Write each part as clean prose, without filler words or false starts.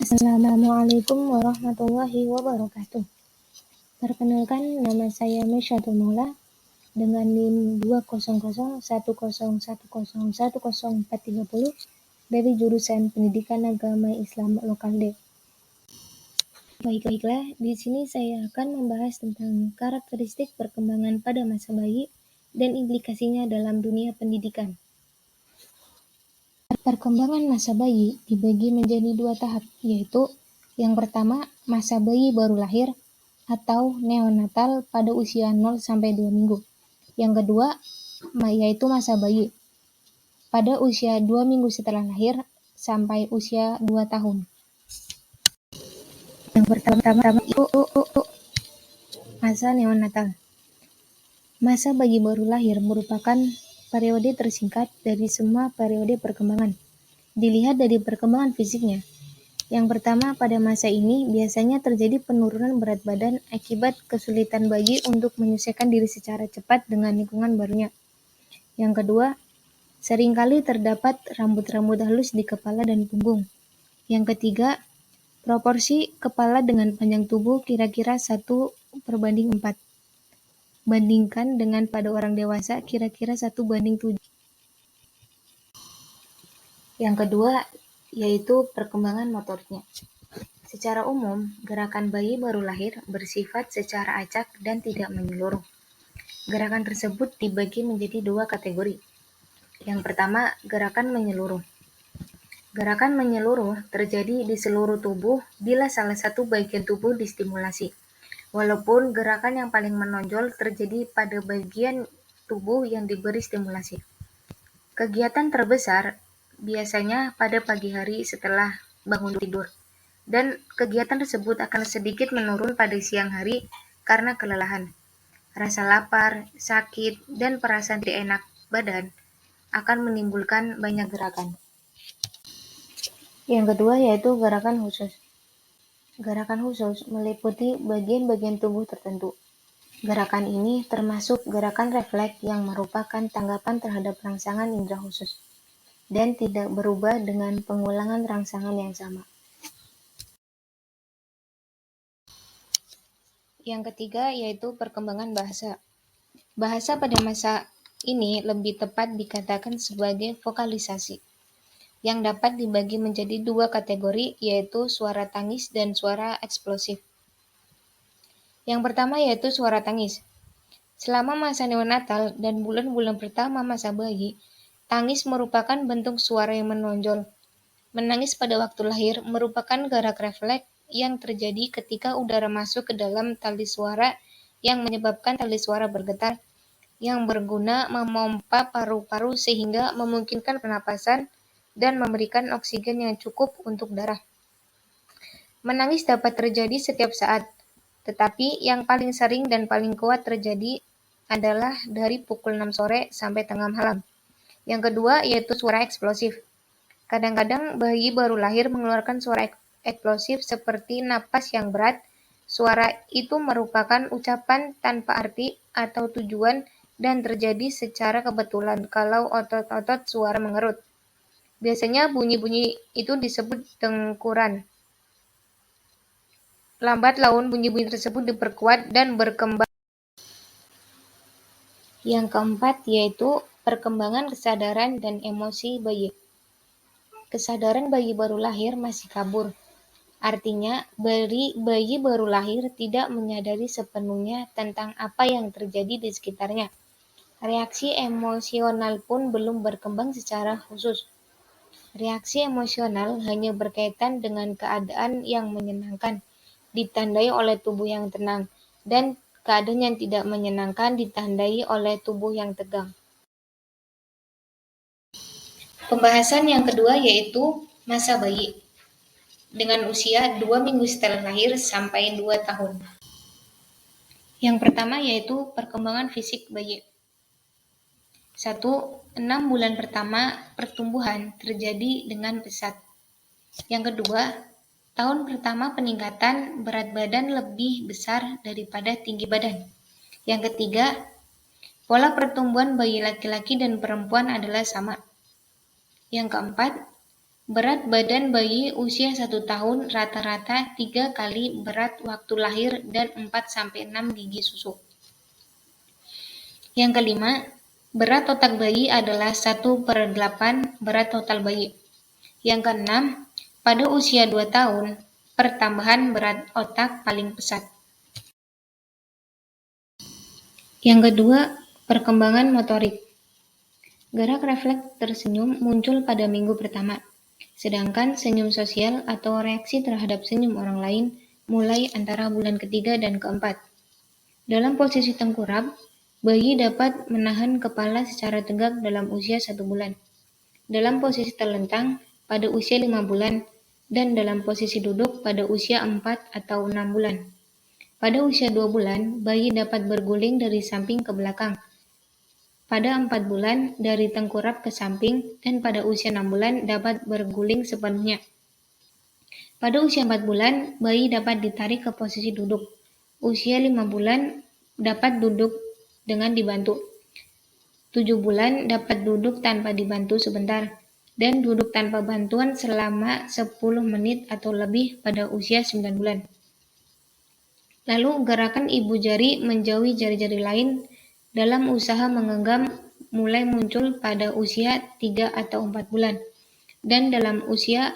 Assalamualaikum warahmatullahi wabarakatuh. Perkenalkan, nama saya Mesyatul Maula dengan NIM 20010101040 dari jurusan Pendidikan Agama Islam Lokal D. Baiklah, di sini saya akan membahas tentang karakteristik perkembangan pada masa bayi dan implikasinya dalam dunia pendidikan. Perkembangan masa bayi dibagi menjadi dua tahap, yaitu yang pertama, masa bayi baru lahir atau neonatal pada usia 0-2 minggu. Yang kedua, yaitu masa bayi pada usia 2 minggu setelah lahir sampai usia 2 tahun. Yang pertama itu masa neonatal. Masa bayi baru lahir merupakan periode tersingkat dari semua periode perkembangan. Dilihat dari perkembangan fisiknya. Yang pertama, pada masa ini biasanya terjadi penurunan berat badan akibat kesulitan bayi untuk menyesuaikan diri secara cepat dengan lingkungan barunya. Yang kedua, seringkali terdapat rambut-rambut halus di kepala dan punggung. Yang ketiga, proporsi kepala dengan panjang tubuh kira-kira 1/4. Bandingkan dengan pada orang dewasa kira-kira 1/7. Yang kedua, yaitu perkembangan motoriknya. Secara umum, gerakan bayi baru lahir bersifat secara acak dan tidak menyeluruh. Gerakan tersebut dibagi menjadi dua kategori. Yang pertama, gerakan menyeluruh. Gerakan menyeluruh terjadi di seluruh tubuh bila salah satu bagian tubuh distimulasi. Walaupun gerakan yang paling menonjol terjadi pada bagian tubuh yang diberi stimulasi. Kegiatan terbesar biasanya pada pagi hari setelah bangun tidur, dan kegiatan tersebut akan sedikit menurun pada siang hari karena kelelahan, rasa lapar, sakit, dan perasaan tidak enak badan akan menimbulkan banyak gerakan. Yang kedua yaitu gerakan khusus. Gerakan khusus meliputi bagian-bagian tubuh tertentu. Gerakan ini termasuk gerakan refleks yang merupakan tanggapan terhadap rangsangan indera khusus dan tidak berubah dengan pengulangan rangsangan yang sama. Yang ketiga yaitu perkembangan bahasa. Bahasa pada masa ini lebih tepat dikatakan sebagai vokalisasi, yang dapat dibagi menjadi dua kategori, yaitu suara tangis dan suara eksplosif. Yang pertama yaitu suara tangis. Selama masa neonatal dan bulan-bulan pertama masa bayi, tangis merupakan bentuk suara yang menonjol. Menangis pada waktu lahir merupakan gerak refleks yang terjadi ketika udara masuk ke dalam tali suara yang menyebabkan tali suara bergetar, yang berguna memompa paru-paru sehingga memungkinkan pernapasan dan memberikan oksigen yang cukup untuk darah. Menangis dapat terjadi setiap saat, tetapi yang paling sering dan paling kuat terjadi adalah dari pukul 6 sore sampai tengah malam. Yang kedua yaitu suara eksplosif. Kadang-kadang bayi baru lahir mengeluarkan suara eksplosif seperti napas yang berat. Suara itu merupakan ucapan tanpa arti atau tujuan dan terjadi secara kebetulan kalau otot-otot suara mengerut. Biasanya bunyi-bunyi itu disebut dengkuran. Lambat laun bunyi-bunyi tersebut diperkuat dan berkembang. Yang keempat yaitu perkembangan kesadaran dan emosi bayi. Kesadaran bayi baru lahir masih kabur. Artinya, bayi baru lahir tidak menyadari sepenuhnya tentang apa yang terjadi di sekitarnya. Reaksi emosional pun belum berkembang secara khusus. Reaksi emosional hanya berkaitan dengan keadaan yang menyenangkan, ditandai oleh tubuh yang tenang, dan keadaan yang tidak menyenangkan ditandai oleh tubuh yang tegang. Pembahasan yang kedua yaitu masa bayi dengan usia 2 minggu setelah lahir sampai 2 tahun. Yang pertama yaitu perkembangan fisik bayi. 1. 6 bulan pertama pertumbuhan terjadi dengan pesat. Yang kedua, tahun pertama peningkatan berat badan lebih besar daripada tinggi badan. Yang ketiga, pola pertumbuhan bayi laki-laki dan perempuan adalah sama. Yang keempat, Berat badan bayi usia 1 tahun rata-rata 3 kali berat waktu lahir dan 4-6 gigi susu. Yang kelima, berat otak bayi adalah 1/8 berat total bayi. Yang keenam, pada usia 2 tahun, pertambahan berat otak paling pesat. Yang kedua, perkembangan motorik. Gerak refleks tersenyum muncul pada minggu pertama, sedangkan senyum sosial atau reaksi terhadap senyum orang lain mulai antara bulan ketiga dan keempat. Dalam posisi tengkurap, bayi dapat menahan kepala secara tegak dalam usia 1 bulan. Dalam posisi terlentang pada usia 5 bulan dan dalam posisi duduk pada usia 4 atau 6 bulan. Pada usia 2 bulan, bayi dapat berguling dari samping ke belakang. Pada 4 bulan, dari tengkurap ke samping, dan pada usia 6 bulan dapat berguling sepenuhnya. Pada usia 4 bulan, bayi dapat ditarik ke posisi duduk. Usia 5 bulan dapat duduk dengan dibantu. 7 bulan dapat duduk tanpa dibantu sebentar, dan duduk tanpa bantuan selama 10 menit atau lebih pada usia 9 bulan. Lalu gerakan ibu jari menjauhi jari-jari lain dalam usaha menggenggam mulai muncul pada usia 3 atau 4 bulan, dan dalam usia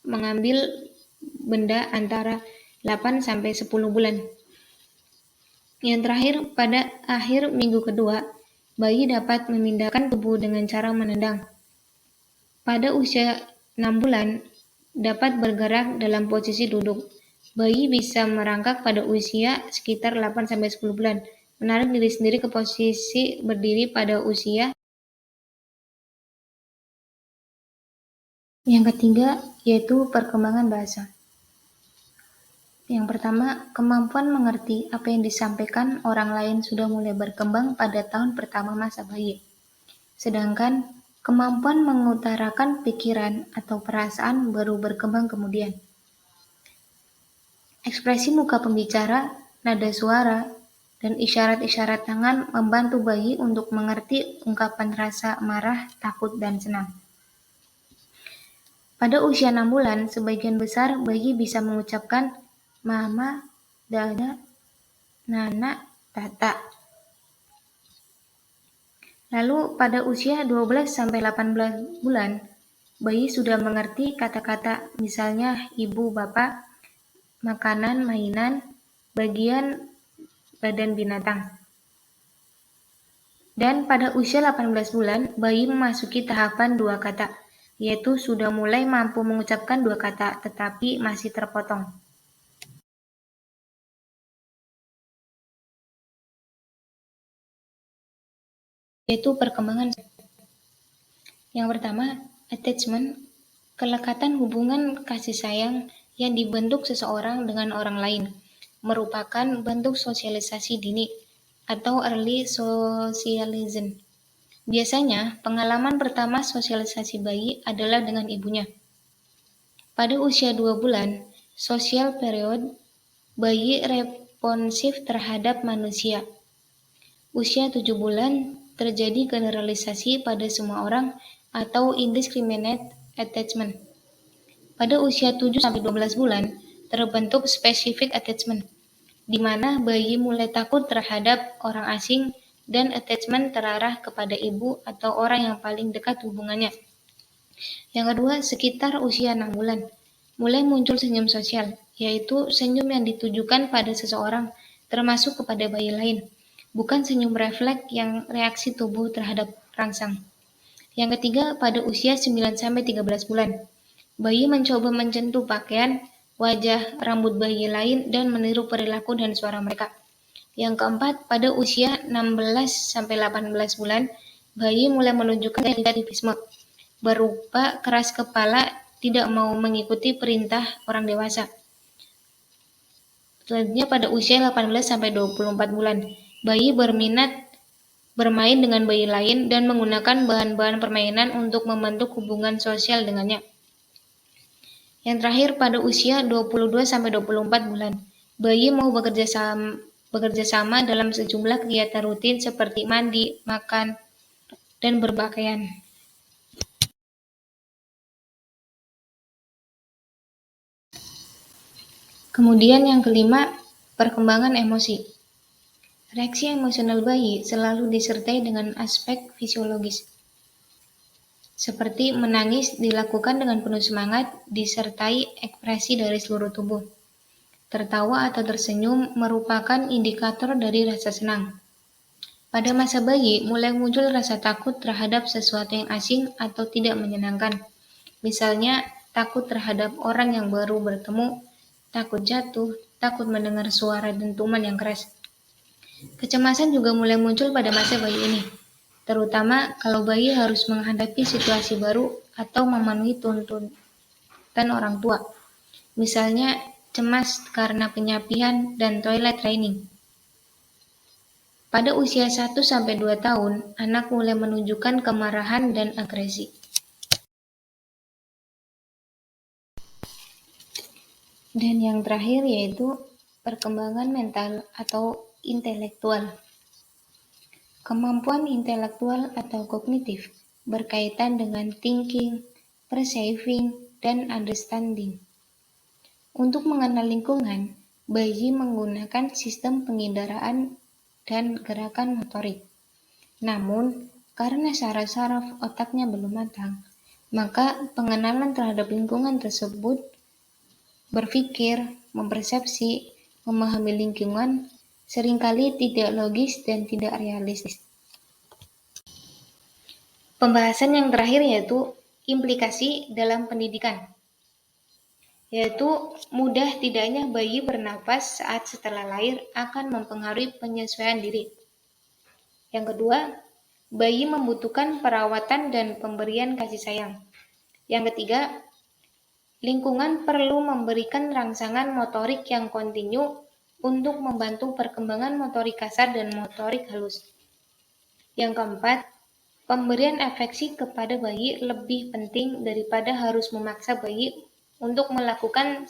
mengambil benda antara 8-10 bulan. Yang terakhir, pada akhir minggu kedua, bayi dapat memindahkan tubuh dengan cara menendang. Pada usia 6 bulan, dapat bergerak dalam posisi duduk. Bayi bisa merangkak pada usia sekitar 8-10 bulan, menarik diri sendiri ke posisi berdiri pada usia. Yang ketiga, yaitu perkembangan bahasa. Yang pertama, kemampuan mengerti apa yang disampaikan orang lain sudah mulai berkembang pada tahun pertama masa bayi. Sedangkan kemampuan mengutarakan pikiran atau perasaan baru berkembang kemudian. Ekspresi muka pembicara, nada suara, dan isyarat-isyarat tangan membantu bayi untuk mengerti ungkapan rasa marah, takut, dan senang. Pada usia 6 bulan, sebagian besar bayi bisa mengucapkan mama, dada, nana, tata. Lalu pada usia 12-18 bulan, bayi sudah mengerti kata-kata misalnya ibu, bapak, makanan, mainan, bagian badan binatang. Dan pada usia 18 bulan, bayi memasuki tahapan 2 kata, yaitu sudah mulai mampu mengucapkan 2 kata, tetapi masih terpotong. Yaitu perkembangan. Yang pertama, attachment, kelekatan hubungan kasih sayang yang dibentuk seseorang dengan orang lain, merupakan bentuk sosialisasi dini atau early socialization. Biasanya, pengalaman pertama sosialisasi bayi adalah dengan ibunya. Pada usia 2 bulan, social period, bayi responsif terhadap manusia. Usia 7 bulan, terjadi generalisasi pada semua orang atau indiscriminate attachment. Pada usia 7-12 bulan, terbentuk specific attachment, di mana bayi mulai takut terhadap orang asing dan attachment terarah kepada ibu atau orang yang paling dekat hubungannya. Yang kedua, sekitar usia 6 bulan, mulai muncul senyum sosial, yaitu senyum yang ditujukan pada seseorang, termasuk kepada bayi lain, bukan senyum refleks yang reaksi tubuh terhadap rangsang. Yang ketiga, pada usia 9-13 bulan, bayi mencoba menyentuh pakaian, wajah, rambut bayi lain, dan meniru perilaku dan suara mereka. Yang keempat, pada usia 16-18 bulan, bayi mulai menunjukkan negativisme, berupa keras kepala, tidak mau mengikuti perintah orang dewasa. Selanjutnya pada usia 18-24 bulan, bayi berminat bermain dengan bayi lain dan menggunakan bahan-bahan permainan untuk membentuk hubungan sosial dengannya. Yang terakhir pada usia 22-24 bulan, bayi mau bekerja sama dalam sejumlah kegiatan rutin seperti mandi, makan, dan berpakaian. Kemudian yang kelima, perkembangan emosi. Reaksi emosional bayi selalu disertai dengan aspek fisiologis, seperti menangis dilakukan dengan penuh semangat disertai ekspresi dari seluruh tubuh. Tertawa atau tersenyum merupakan indikator dari rasa senang. Pada masa bayi, mulai muncul rasa takut terhadap sesuatu yang asing atau tidak menyenangkan. Misalnya, takut terhadap orang yang baru bertemu, takut jatuh, takut mendengar suara dentuman yang keras. Kecemasan juga mulai muncul pada masa bayi ini, terutama kalau bayi harus menghadapi situasi baru atau memenuhi tuntutan orang tua. Misalnya, cemas karena penyapian dan toilet training. Pada usia 1-2 tahun, anak mulai menunjukkan kemarahan dan agresi. Dan yang terakhir yaitu perkembangan mental atau intelektual. Kemampuan intelektual atau kognitif berkaitan dengan thinking, perceiving, dan understanding. Untuk mengenal lingkungan, bayi menggunakan sistem penginderaan dan gerakan motorik. Namun, karena saraf-saraf otaknya belum matang, maka pengenalan terhadap lingkungan tersebut, berpikir, mempersepsi, memahami lingkungan seringkali tidak logis dan tidak realistis. Pembahasan yang terakhir yaitu implikasi dalam pendidikan, yaitu mudah tidaknya bayi bernapas saat setelah lahir akan mempengaruhi penyesuaian diri. Yang kedua, bayi membutuhkan perawatan dan pemberian kasih sayang. Yang ketiga, lingkungan perlu memberikan rangsangan motorik yang kontinu untuk membantu perkembangan motorik kasar dan motorik halus. Yang keempat, pemberian afeksi kepada bayi lebih penting daripada harus memaksa bayi untuk melakukan